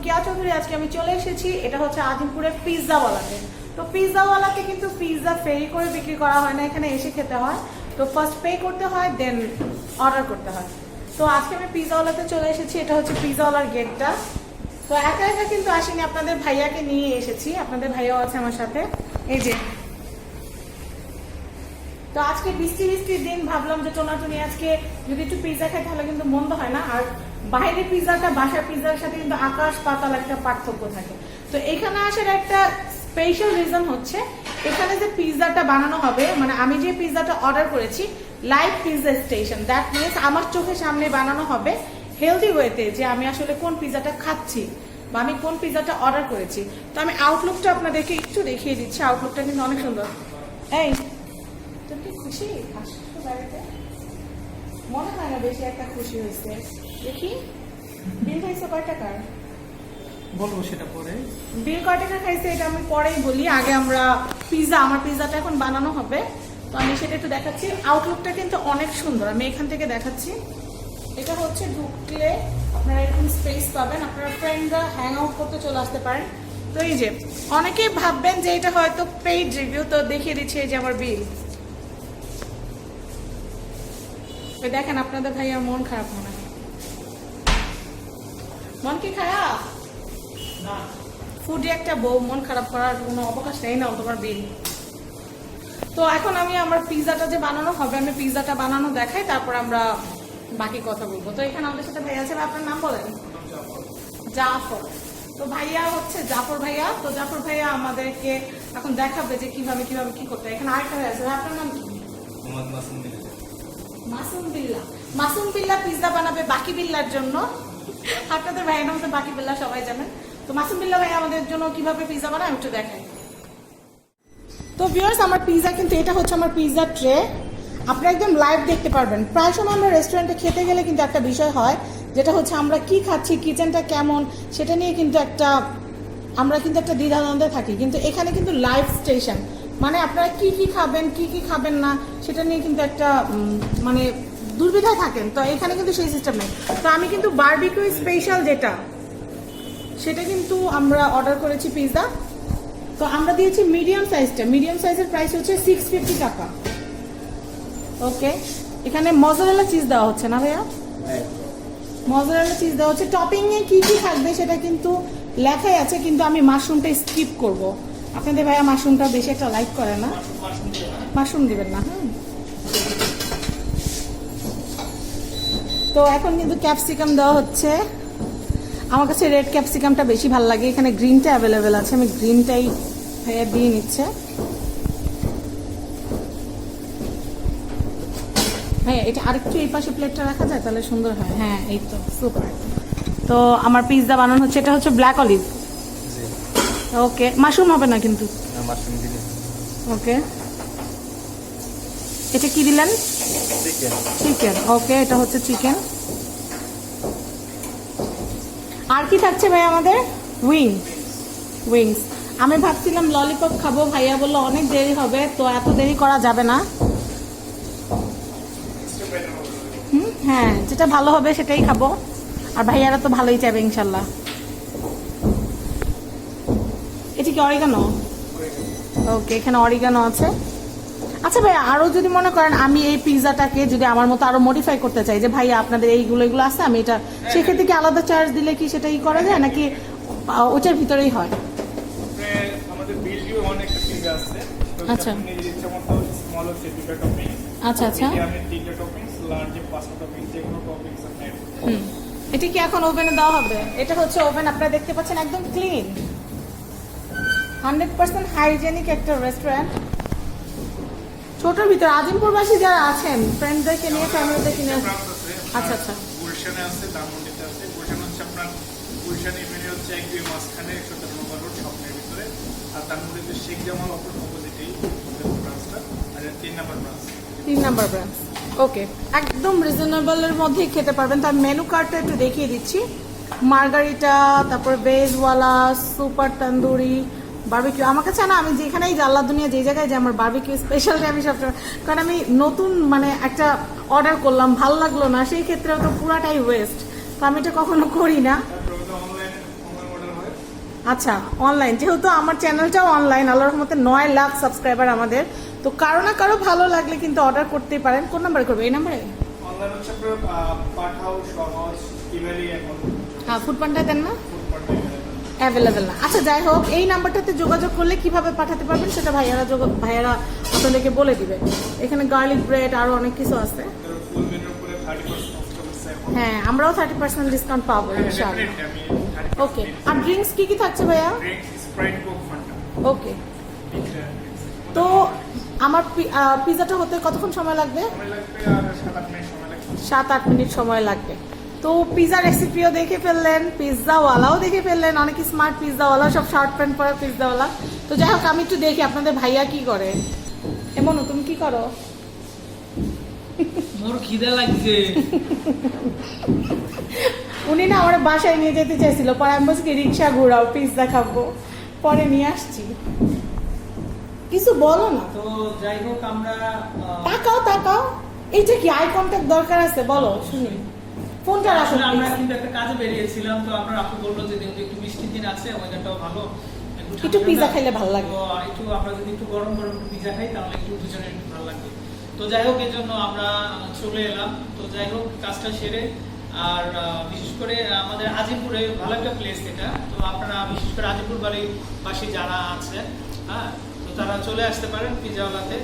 রুকিয়া চৌধুরী। আজকে আমি চলে এসেছি, এটা হচ্ছে আজিমপুরের পিৎজাওয়ালাতে। তো পিৎজাওয়ালাতে কিন্তু পিৎজা ফ্রি করে বিক্রি করা হয় না, এখানে এসে খেতে হয়। তো ফার্স্ট পে করতে হয়, দেন অর্ডার করতে হয়। তো আজকে আমি পিৎজাওয়ালাতে চলে এসেছি, এটা হচ্ছে পিৎজাওয়ালার গেটটা। তো একা একা কিন্তু আসিনি, আপনাদের ভাইয়াকে নিয়ে এসেছি, আপনাদের ভাইয়াও আছে আমার সাথে। এই যে, তো আজকে বৃষ্টির দিন ভাবলাম যে টোনাটুনি আজকে যদি একটু পিৎজা খাই তাহলে কিন্তু মন্দ হয় না। আর বাইরের পিৎজাটা বাসার পিৎজার সাথে কিন্তু আকাশ পাতাল একটা পার্থক্য থাকে। তো এখানে আসার একটা স্পেশাল রিজন হচ্ছে এখানে যে পিৎজাটা বানানো হবে, মানে আমি যে পিৎজাটা অর্ডার করেছি live pizza station, that means আমার চোখের সামনে বানানো হবে হেলদি ওয়েতে, যে আমি আসলে কোন পিৎজাটা খাচ্ছি বা আমি কোন পিৎজাটা অর্ডার করেছি। তো আমি আউটলুকটা আপনাদেরকে একটু দেখিয়ে দিচ্ছি, আউটলুকটা কিন্তু অনেক সুন্দর। এই তুমি কি খুশি আসছো বাড়িতে? মনে হয় না বেশি একটা খুশি হয়েছে। দেখি বিল খাইছে কয় টাকার বলবো সেটা পরে। বিল কয় টাকা খাইছে এটা আমি পরেই বলি, আগে আমরা আমার পিৎজাটা এখন বানানো হবে। তো আমি সেটা একটু দেখাচ্ছি। আউটলুকটা কিন্তু অনেক সুন্দর, আমি এখান থেকে দেখাচ্ছি। এটা হচ্ছে ঢুকলে আপনারা এরকম স্পেস পাবেন, আপনারা ফ্রেন্ডরা হ্যাং আউট করতে চলে আসতে পারেন। তো এই যে অনেকেই ভাববেন যে এটা হয়তো পেইড রিভিউ, তো দেখিয়ে দিচ্ছি এই যে আমার বিল। দেখেন আপনাদের ভাইয়ার মন খারাপ মনে হয়। মন কি খারাপ? ফুডে একটা বউ মন খারাপ করার কোনো অবকাশ নেই না, তোমার বিল। তো এখন আমি আমার পিৎজাটা যে বানানো হবে, আমি পিৎজাটা বানানো দেখাই, তারপর আমরা বাকি কথা বলবো। তো এখানে আমাদের সাথে ভাইয়া আছে, আপনার নাম বলেন। জাফর। তো ভাইয়া হচ্ছে জাফর ভাইয়া। তো জাফর ভাইয়া আমাদেরকে এখন দেখাবে যে কিভাবে কিভাবে কি করতে হয়। এখানে আরেকটা ভাইয়া আছে, আপনার নাম কি? মাসুম বিল্লাহ। মাসুম বিল্লাহ পিৎজা বানাবে বাকি বিল্লার জন্য। আপনাদের ভাইয়ের নাম তো বাকি বিল্লাহ, সবাই জানেন। তো মাসুম বিল্লাহ ভাই আমাদের জন্য কিভাবে পিৎজা বানায় আমি একটু দেখাই। তো ভিউয়ার্স, আমার পিৎজা কিন্তু এটা হচ্ছে আমার পিৎজা ট্রে, আপনারা একদম লাইভ দেখতে পারবেন। প্রায় সময় আমরা রেস্টুরেন্টে খেতে গেলে কিন্তু একটা বিষয় হয়, যেটা হচ্ছে আমরা কি খাচ্ছি, কিচেনটা কেমন, সেটা নিয়ে কিন্তু আমরা কিন্তু একটা দ্বিধাদ্বন্দ্বে থাকি। কিন্তু এখানে কিন্তু লাইভ স্টেশন, মানে আপনারা কি কি খাবেন কি কি খাবেন না সেটা নিয়ে কিন্তু একটা মানে দুর্বিধায় থাকেন। তো এখানে কিন্তু সেই সিস্টেম নেই। তো আমি কিন্তু বারবিকিউ স্পেশাল যেটা, সেটা কিন্তু আমরা অর্ডার করেছি পিৎজা। তো আমরা দিয়েছি মিডিয়াম সাইজটা, মিডিয়াম সাইজের প্রাইস হচ্ছে 650 টাকা। ওকে, এখানে মজারেলা চিজ দেওয়া হচ্ছে না ভাইয়া? মজারেলা চিজ দেওয়া হচ্ছে। টপিং এ কি কি থাকবে সেটা কিন্তু লেখাই আছে, কিন্তু আমি মাশরুমটা স্কিপ করব। আপনাদের ভাইয়া মাশরুমটা বেশি একটা লাইক করে না, মাশরুম দিবেন না। হ্যাঁ, তো এখন কিন্তু ক্যাপসিকাম দেওয়া হচ্ছে। আমার কাছে রেড ক্যাপসিকামটা বেশি ভালো লাগে, এখানে গ্রিনটা অ্যাভেলেবেল আছে, আমি গ্রিনটাই ভাইয়া দিয়ে নিচ্ছে। হ্যাঁ, এটা আরেকটু এই পাশে প্লেটটা রাখা যায় তাহলে সুন্দর হয়। হ্যাঁ, এই তো সুপার। তো আমার পিৎজা বানানো হচ্ছে, এটা হচ্ছে ব্ল্যাক অলিভ। ওকে, মাশরুম হবে না কিন্তু। ওকে, এটা কি দিলেন? চিকেন। ওকে, এটা হচ্ছে চিকেন। আর কি থাকছে ভাই আমাদের? উইংস। আমি ভাবছিলাম ললিপপ খাবো, ভাইয়া বললো অনেক দেরি হবে, তো এত দেরি করা যাবে না। হ্যাঁ, যেটা ভালো হবে সেটাই খাবো, আর ভাইয়ারা তো ভালোই চাইবে ইনশাল্লাহ। এটা কি অরিগানো? ওকে, এখানে অরিগানো আছে। আচ্ছা ভাইয়া, আরো যদি মনে করেন আমি এই পিৎজাটাকে যদি আমার মতো আরো মডিফাই করতে চাই, যে ভাইয়া আপনাদের এইগুলো এগুলো আছে আমি এটা, সেক্ষেত্রে কি আলাদা চার্জ দিলে কি সেটাই করা যায় নাকি ওটার ভিতরেই হয়? আমাদের বিল্ডিও অনেকটা পিৎজা আছে। আচ্ছা স্মল হচ্ছে 2টা টপিং। আচ্ছা আচ্ছা, আমি 3টা টপিংস, লার্জ 5টা টপিং, যে কোনো টপিংস আপনি। এটা কি এখন ওভেনে দেওয়া হবে? এটা হচ্ছে ওভেন, আপনারা দেখতে পাচ্ছেন একদম ক্লিন, 100% হাইজেনিক একটা রেস্টুরেন্ট। ছোটর ভিতরে আজিমপুরবাসী যারা আছেন ফ্রেন্ডদেরকে নিয়ে, ফ্যামিলিদেরকে নিয়ে। আচ্ছা আচ্ছা, গুলশানে আছে, ধানমন্ডিতে আছে। গুলশান হচ্ছে আপনার গুলশানে মেনে হচ্ছে একদম মাঝখানে 113 নম্বর রোড স্বপ্নের ভিতরে, আর ধানমন্ডিতে শেখ জামাল অপোজিটেই ব্রাঞ্চটা, আর 3 নাম্বার ব্রাঞ্চ। ওকে, একদম রিজনেবলের মধ্যেই খেতে পারবেন। তার মেনু কার্ডটা একটু দেখিয়ে দিচ্ছি। মার্গারিটা, তারপর বেজওয়ালা, সুপার তন্দুরি, বারবিকিউ। আমার কাছে না, আমি যেখানেই আল্লাহ দুনিয়া যে জায়গায় যে আমার বারবিকিউ স্পেশালি আমি সবসময়, কারণ আমি নতুন মানে একটা অর্ডার করলাম, ভালো লাগলো না, সেই ক্ষেত্রে তো পুরাটাই ওয়েস্ট, তো আমি এটা কখনো করি না। আচ্ছা অনলাইন, যেহেতু আমার চ্যানেলটাও অনলাইন, আল্লাহর রহমতে 9 লাখ সাবস্ক্রাইবার আমাদের, তো কারো না কারো ভালো লাগলে কিন্তু অর্ডার করতেই পারেন। কোন নাম্বারে করবে? এই নাম্বারে অনলাইন হচ্ছে আপনার পাঠাও সহজ, ইমেইলে এখন হ্যাঁ, ফুড পান্ডা দেন না, ফুড অ্যাভেলেবেল না। আচ্ছা যাই হোক, এই নাম্বারটাতে যোগাযোগ করলে কিভাবে পাঠাতে পারবেন সেটা ভাইয়ারা আপনাদেরকে বলে দিবে। এখানে গার্লিক ব্রেড আরো অনেক কিছু আছে। ফুল মেনুর উপরে 30% অফ চলছে এখন। হ্যাঁ, আমরাও 30% ডিসকাউন্ট পাবো ইনশাআল্লাহ। ওকে, আর ড্রিঙ্কস কি কি থাকছে ভাইয়া? Sprite, Coke, Fanta. ওকে, তো আমার পিজাটা হতে কতক্ষণ সময় লাগবে? সময় লাগবে আর 7-8 মিনিট সময় লাগবে। 7-8 মিনিট সময় লাগবে। তো পিজা রেসিপিও দেখে ফেললেন, পিৎজাওয়ালাও দেখে ফেললেন, অনেক স্মার্ট পিৎজাওয়ালা, সব শার্ট প্যান্ট পরা পিৎজাওয়ালা। তো যাই হোক, আমি একটু দেখি আপনাদের ভাইয়া কি করে। এমন তুমি কি করো? মোর খিদা লাগছে। উনি না আমার বাসায় নিয়ে যেতে চাইছিল, পরে আমি বলছি রিক্সা ঘোরাও, পিৎজা খাবো, পরে নিয়ে আসছি। কিছু বলো না তো যাই হোক, আমরা তাকাও, এই যে কি আই কন্টাক্ট দরকার আছে, বলো শুনি। ফোনটা রাখো আসলে আমরা please। কিন্তু একটা কাজে বেরিয়েছিলাম, তো আপনার আপু বললো যে যেহেতু একটু বৃষ্টির দিন আছে, ওয়েদারটাও ভালো, একটু পিৎজা খাইলে ভালো লাগে। তো একটু আমরা যদি একটু গরম গরম পিৎজা খাই তাহলে একটু দুজনের একটু ভালো লাগবে। তো যাই হোক, এই জন্য আমরা চলে এলাম। তো যাই হোক, কাজটা সেরে, আর বিশেষ করে আমাদের আজিমপুরে ভালো একটা প্লেস এটা। তো আপনারা বিশেষ করে আজিমপুর বাড়ির পাশে যারা আছে, হ্যাঁ, তো তারা চলে আসতে পারেন পিৎজাওয়ালাতে।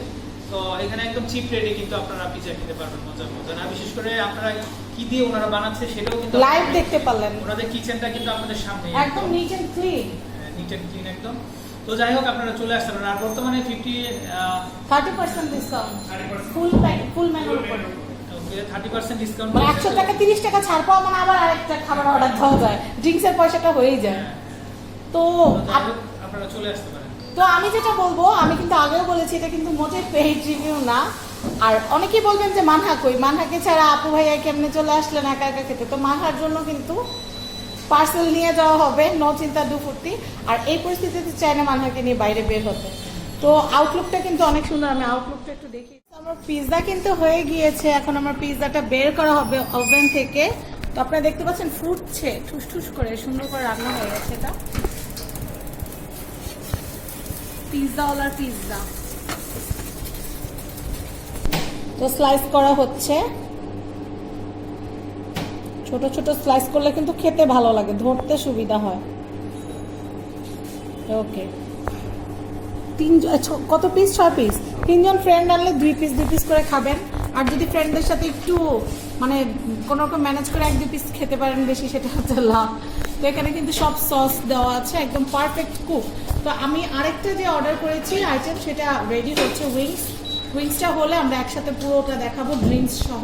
তো এখানে একদম চিপ রেটে কিন্তু আপনারা পিৎজা খেতে পারবেন, মজার মজার। আর বিশেষ করে আপনারা কি দিয়ে ওনারা বানাচ্ছে সেটাও কিন্তু লাইভ দেখতে পারলেন, ওনাদের কিচেনটা কিন্তু আপনাদের সামনে একদম neat and clean, neat and clean একদম। তো যাই হোক, আপনারা চলে আসতে পারেন। আর বর্তমানে 30% ডিসকাউন্ট, ফুল মেনুর উপর। 30% ডিসকাউন্ট, মানে 100 টাকা 30 টাকা ছাড় পাওয়া মানে আবার আরেকটা খাবার অর্ডার দেওয়া যায়, ড্রিঙ্কসের পয়সাটা হয়েই যায়। তো আপনারা চলে আসতে পারেন। তো আমি যেটা বলবো, আমি কিন্তু আগেও বলেছি, এটা কিন্তু মোটেই পেইড রিভিউ না। আর অনেকেই বলবেন যে মানহা কই, মানহাকে ছাড়া আপু ভাইয়া কেমনে চলে আসলেন একা একা খেতে। তো মানহার জন্য কিন্তু পার্সেল নিয়ে যাওয়া হবে, নো চিন্তা দুপুরতি। আর এই পরিস্থিতিতে চাই না মানহাকে নিয়ে বাইরে বের হতে। তো আউটলুকটা কিন্তু অনেক সুন্দর, আমি আউটলুকটা একটু দেখি। আমার পিৎজা কিন্তু হয়ে গিয়েছে, এখন আমার পিৎজাটা বের করা হবে ওভেন থেকে। তো আপনারা দেখতে পাচ্ছেন ফুটছে, ঠুস ঠুস করে সুন্দর করে রান্না হয়ে গেছে। এটা পিৎজাওয়ালার পিৎজা। তো স্লাইস করা হচ্ছে, ছোট ছোট স্লাইস করলে কিন্তু খেতে ভালো লাগে, ধরতে সুবিধা হয়। ওকে, কত পিস? 6 পিস। 3 জন ফ্রেন্ড আনলে 2 পিস করে খাবেন। আর যদি ফ্রেন্ডদের সাথে একটু মানে কোনো রকম ম্যানেজ করে 1-2 পিস খেতে পারেন বেশি, সেটা হচ্ছে লাভ। তো এখানে কিন্তু সব সস দেওয়া আছে, একদম পারফেক্ট কুক। তো আমি আরেকটা যে অর্ডার করেছি আইটেম, সেটা রেডি হচ্ছে। উইংসটা হলে আমরা একসাথে পুরোটা দেখাবো, ড্রিঙ্কস সহ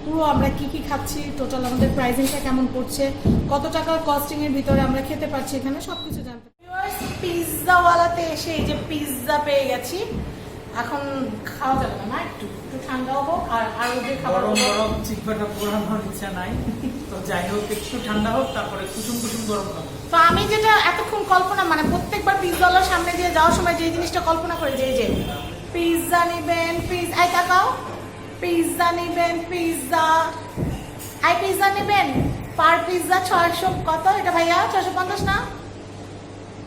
পুরো আমরা কি কি খাচ্ছি, টোটাল আমাদের প্রাইসিংটা কেমন পড়ছে, কত টাকার কস্টিং এর ভিতরে আমরা খেতে পারছি, এখানে সবকিছু জানতে। পিৎজাওয়ালাতে এসে এই যে পিৎজা পেয়ে গেছি। এখন খাওয়া যাবে না, একটু ঠান্ডাও হোক। আর আরো যে খাবার গরম চিকপাটা পোড়ানোর ইচ্ছা নাই। তো যাই হোক, একটু ঠান্ডা হোক, তারপরে কুসুম কুসুম গরম খাবো। তো আমি যেটা এতক্ষণ কল্পনা, মানে প্রত্যেকবার পিৎজাওয়ালার সামনে দিয়ে যাওয়ার সময় যে জিনিসটা কল্পনা করি, যে পিৎজা নিবেন, পিৎজা তাকাও, পিৎজা নিবেন, পিৎজা নিবেন, পার পিৎজা 600 কত এটা ভাইয়া? 650 না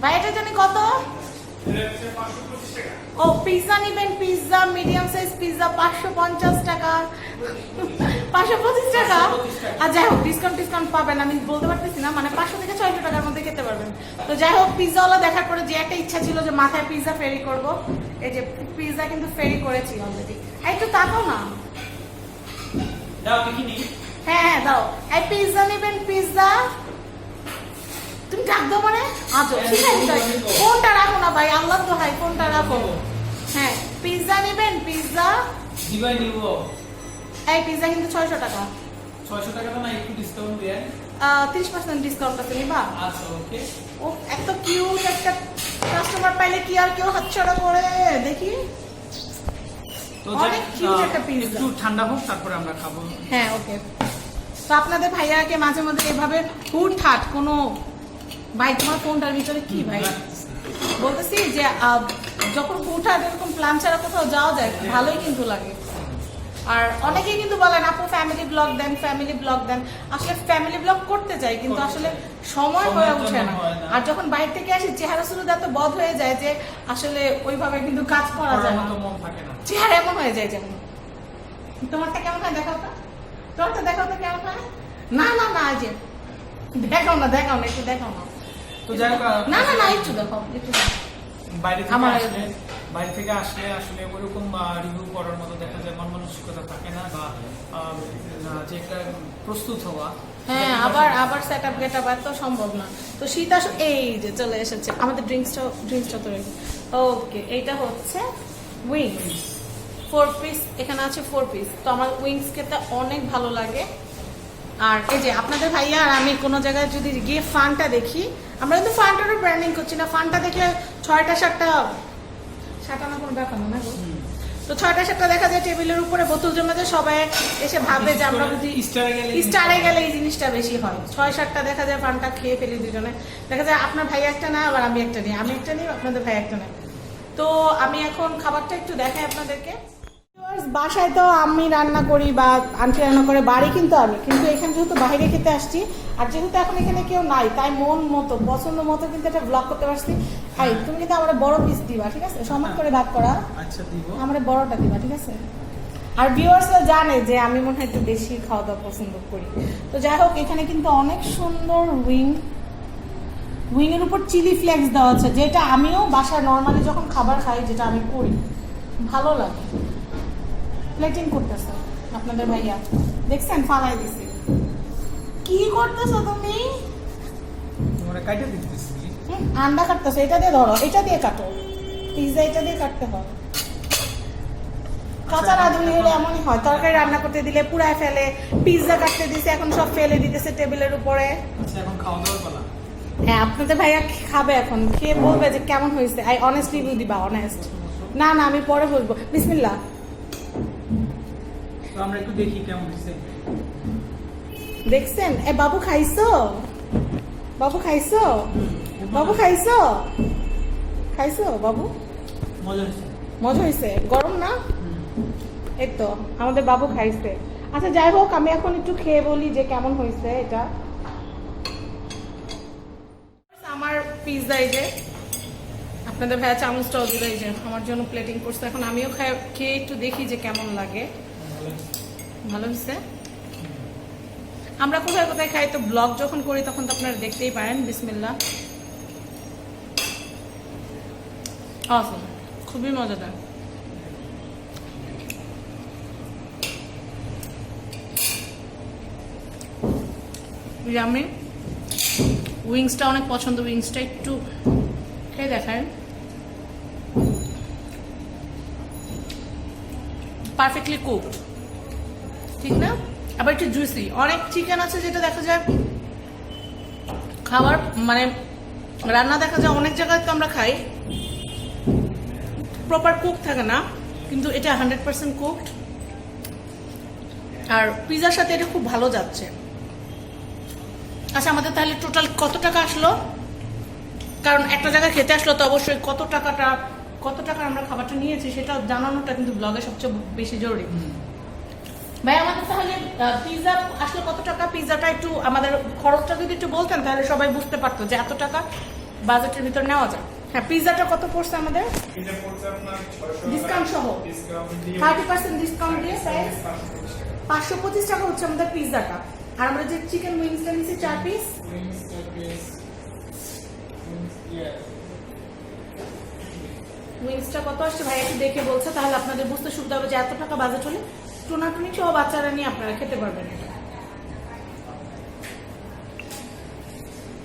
ভাই, এটা জানি কত? ও পিৎজা নিবেন, পিৎজা মিডিয়াম সাইজ পিৎজা 550 টাকা, 525 টাকা। আর যাই হোক, ডিসকাউন্ট পাবেন, আমি বলতে পারতেছি না, মানে 500 থেকে 600 টাকার মধ্যে খেতে পারবেন। তো যাই হোক, পিৎজাওয়ালা দেখার পরে যে একটা ইচ্ছা ছিল যে মাথায় পিৎজা ফেরি করব, এই যে পিৎজা কিন্তু ফেরি করেছি অলরেডি। একটু তাকাও না, দাও দেখিনি। হ্যাঁ দাও। এই পিৎজা নিবেন, পিৎজা তুমি ডাক দাও মানে? আচ্ছা ঠিক আছে, ফোনটা রাখো না ভাই, আল্লাহ তো হাই, ফোনটা রাখো। হ্যাঁ, পিৎজা নেবেন, পিৎজা দিবাই নিব। এই পিৎজা কিন্তু 600 টাকা। 600 টাকা তো না, একটু ডিসকাউন্ট দেন। 30% ডিসকাউন্ট আছে, নিবা? আচ্ছা, ওকে। ও এত কিউট একটা কাস্টমার পাইলে কি আর কেউ হাতছাড়া করে? দেখি তো অনেক কিউট একটা পিৎজা। একটু ঠান্ডা হোক, তারপরে আমরা খাবো। হ্যাঁ ওকে। তো আপনাদের ভাইয়াকে মাঝে মধ্যে এভাবে হুটহাট কোনো, ভাই তোমার ফোনটার ভিতরে কি ভাই? বলতেছি যে যখন হুটহাট এরকম প্ল্যান ছাড়া কোথাও যাওয়া যায়, ভালোই কিন্তু লাগে। আর অনেকেই কিন্তু বলেন আপু ফ্যামিলি ব্লগ দেন, আসলে ফ্যামিলি ব্লগ করতে চাই কিন্তু আসলে সময় হয়ে ওঠে না। আর যখন বাইরে থেকে আসি চেহারা শুরু এত বদ হয়ে যায় যে আসলে ওইভাবে কিন্তু কাজ করা যায় না, চেহারা এমন হয়ে যায় যেমন। তোমারটা কেমন হয় দেখাও তো, তোমারটা দেখাও তো কেমন হয়। না না না যে দেখাও না একটু দেখাও না। তো যাই হোক, না না না একটু দেখাও একটু দেখাও। বাইরে থেকে আসলে আসলে ওরকম রিভিউ করার মতো দেখা যায় মন মানসিকতা থাকে না, বা যে একটা প্রস্তুত হওয়া। হ্যাঁ, আবার সেটআপ গেটআপ এত সম্ভব না। তো শীত এই যে চলে এসেছে আমাদের ড্রিঙ্কসটা তো ওকে। এইটা হচ্ছে উইংস 4 পিস, এখানে আছে 4 পিস। তো আমার উইংস খেতে অনেক ভালো লাগে। আর এই যে আপনাদের ভাইয়া আর আমি কোনো জায়গায় যদি গিয়ে ফানটা দেখি, আমরা কিন্তু ফানটারও ব্র্যান্ডিং করছি না, ফানটা দেখলে 6টা 7টা সাঁটানো কোনো ব্যাপার না গো। তো 6টা 7টা দেখা যায় টেবিলের উপরে বোতল জমে যায়, সবাই এসে ভাবে যে আমরা যদি স্টারে গেলে এই জিনিসটা বেশি হয়। 6-7টা দেখা যায় ফানটা খেয়ে ফেলি দুজনে, দেখা যায় আপনার ভাই একটা না আবার আমি একটা নিই, আমি একটা নিই আপনাদের ভাই একটা নেই। তো আমি এখন খাবারটা একটু দেখাই আপনাদেরকে। বাসায় তো আমি রান্না করি বা আন্টি রান্না করে, বাড়ি কিন্তু আমি, কিন্তু এখানে যেহেতু বাইরে খেতে আসছি আর যেহেতু এখন এখানে কেউ নাই, তাই মন মতো পছন্দ মতো কিন্তু একটা ব্লগ করতে পারছি। ভাই তুমি কিন্তু আমার বড় পিস দিবা, ঠিক আছে, সমান করে ভাগ করা। আচ্ছা দিব, আমার বড়টা দিবা, ঠিক আছে। আর ভিউয়ার্সরা জানে যে আমি মনে হয় একটু বেশি খাওয়া দাওয়া পছন্দ করি। তো যাই হোক, এখানে কিন্তু অনেক সুন্দর উইং এর উপর চিলি ফ্লেক্স দেওয়া আছে, যেটা আমিও বাসায় নর্মালি যখন খাবার খাই, যেটা আমি করি ভালো লাগে। প্লেটিং করতেছে আপনাদের ভাইয়া, দেখছেন ফালাই দিছে। কি করতেছো তুমি? তোমরা কাটে দিতেছি, আন্ডা কাটতেছো, এটা দিয়ে ধরো, এটা দিয়ে কাটো, পিৎজা এটা দিয়ে কাটতে হয়। কাঁচা রাঁধুনি হলে এমনই হয়, তরকারি রান্না করতে দিলে পুরায় ফেলে, পিৎজা কাটতে দিছে এখন সব ফেলে দিতেছে টেবিলের উপরে। আচ্ছা এখন খাওয়া দাওয়ার পালা। হ্যাঁ, আপনাদের ভাইয়া খাবে এখন, খেয়ে বলবে যে কেমন হয়েছে। আই অনেস্ট রিভিউ দিবা, অনেস্ট। না না আমি পরে বলবো। বিসমিল্লাহ। তো আমরা একটু দেখি কেমন হয়েছে। দেখছেন? এ বাবু খাইছো? বাবু খাইছো? বাবু খাইছো? খাইছো বাবু? মজা হয়েছে, মজা হয়েছে? গরম না? এই তো আমাদের বাবু খাইছে। আচ্ছা যাই হোক, আমি এখন একটু খেয়ে বলি যে কেমন হয়েছে এটা। আমার পিৎজা এই যে, আপনাদের ভাইয়া চামচটাও দিল, এই যে আমার জন্য প্লেটিং করছে। এখন আমিও খেয়ে একটু দেখি যে কেমন লাগে। ভালো হয়েছে? আমরা কোথায় কোথায় খাই, তো ব্লগ যখন করি তখন তো আপনারা দেখতেই পারেন। বিসমিল্লাহ। অসম, খুবই মজাদার। আমি উইংসটা অনেক পছন্দ, উইংসটা একটু খেয়ে দেখায়। পারফেক্টলি কুকড, ঠিক না? আবার একটু জুসি। অনেক চিকেন আছে যেটা দেখা যায় খাবার মানে রান্না দেখা যায় অনেক জায়গায় তো আমরা খাই প্রপার কুক থাকে না, কিন্তু এটা 100% কুকড। আর পিৎজার সাথে এটা খুব ভালো যাচ্ছে। আচ্ছা আমাদের তাহলে টোটাল কত টাকা আসলো? কারণ একটা জায়গায় খেতে আসলো তো অবশ্যই কত টাকা আমরা খাবারটা নিয়েছি সেটা জানানোটা কিন্তু ব্লগে সবচেয়ে বেশি জরুরি। ভাই আমাদের তাহলে পিৎজা আসলে কত টাকা? পিৎজাটা একটু আমাদের খরচটা যদি একটু বলতেন তাহলে সবাই বুঝতে পারতো যে এত টাকা বাজেটের ভিতর নেওয়া যায়। হ্যাঁ, পিৎজাটা কত পড়ছে আমাদের? ডিসকাউন্ট সহ 30% ডিসকাউন্ট দিয়ে প্রাইস 525 টাকা হচ্ছে আমাদের পিৎজাটা। আর আমরা যে চিকেন উইংসটা নিয়েছি 4 পিস, উইংসটা কত আসছে ভাই একটু দেখে বলছে, তাহলে আপনাদের বুঝতে সুবিধা হবে যে এত টাকা বাজেট হলে টোনাটুনি সহ বাচ্চারা নিয়ে আপনারা খেতে পারবেন। এটা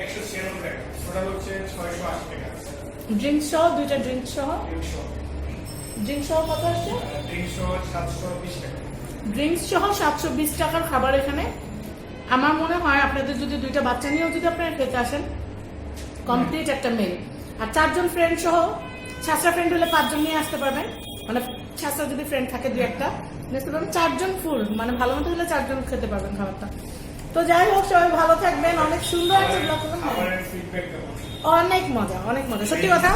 196 টাকা, ওটা হচ্ছে 680 টাকা। ড্রিঙ্কস সহ, দুইটা ড্রিঙ্কস সহ কত আসছে? ড্রিঙ্কস সহ 720 টাকা। ড্রিঙ্কস সহ 720 টাকার খাবার এখানে। আমার মনে হয় আপনাদের যদি দুইটা বাচ্চা নিয়েও যদি আপনারা খেতে আসেন, কমপ্লিট একটা মিল। আর 4 জন ফ্রেন্ড সহ, ছাত্রা ফ্রেন্ড হলে 5 জন নিয়ে আসতে পারবেন, মানে ছাত্রা যদি ফ্রেন্ড থাকে 2-1টা দেখতে পাবেন। 4 জন ফুল, মানে ভালো মতো হলে 4 জন খেতে পারবেন খাবারটা। তো যাই হোক, সবাই ভালো থাকবেন। অনেক সুন্দর একটা ব্লগ করবেন, অনেক মজা সত্যি কথা।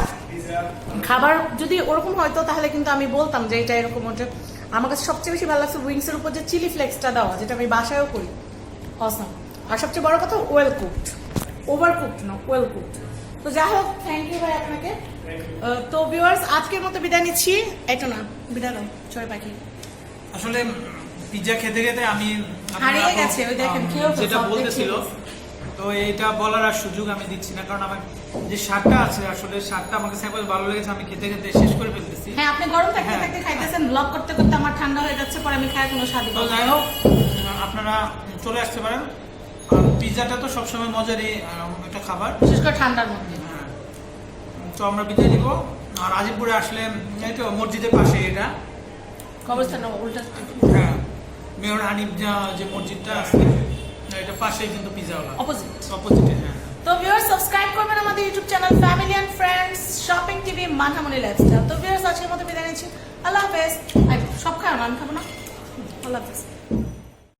খাবার যদি ওরকম হয়তো তাহলে কিন্তু আমি বলতাম যে এটা এরকম হচ্ছে। আমার কাছে সবচেয়ে বেশি ভালো লাগছে উইংস এর উপর যে চিলি ফ্লেক্সটা দেওয়া, যেটা আমি বাসায়ও করি। অসম। আর সবচেয়ে বড় কথা ওয়েল কুকড, ওভার কুকড না, ওয়েল কুকড। তো যাই হোক, থ্যাংক ইউ ভাই আপনাকে। তো ভিউয়ার্স, আজকের মতো বিদায় নিচ্ছি। এটা না, বিদায় নাও ছয় পাখি। আসলে পিৎজা খেতে খেতে আমি হারিয়ে গেছে, ওই দেখেন খেয়েও তো যেটা সব বলতেছিল, তো এটা বলার আর সুযোগ আমি দিচ্ছি না, কারণ আমার যে স্বাদটা আছে, আসলে স্বাদটা আমার কাছে একবার ভালো লেগেছে, আমি খেতে খেতে শেষ করে ফেলতেছি। হ্যাঁ, আপনি গরম থাকতে হ্যাঁ। থাকতে খাইতেছেন, ব্লগ করতে করতে আমার ঠান্ডা হয়ে যাচ্ছে, পরে আমি খাই কোনো স্বাদই তো পাবো না। যাই হোক, আপনারা চলে আসতে পারেন। পিৎজাটা তো সবসময় মজারই একটা খাবার। বিশেষ করে ঠান্ডার মধ্যে। হ্যাঁ। তো আমরা বিদায় নিব। আর আজিমপুরে আসলে এই তো মসজিদের পাশে এটা, কবরস্থান উল্টা। হ্যাঁ, মেয়র হানিফ যে মসজিদটা আছে, এটা পাশেই কিন্তু পিৎজাওয়ালা, অপোজিট। অপোজিটে। হ্যাঁ। তো ভিউয়ার্স, সাবস্ক্রাইব করবেন আমাদের YouTube channel family and friends shopping TV মানহামনি লাইফস্টাইল। তো ভিউয়ার্স, আজকের মতো বিদায় নিচ্ছি। আল্লাহ হাফেজ। সব খাও না, আমি খাবো না। আল্লাহ হাফেজ।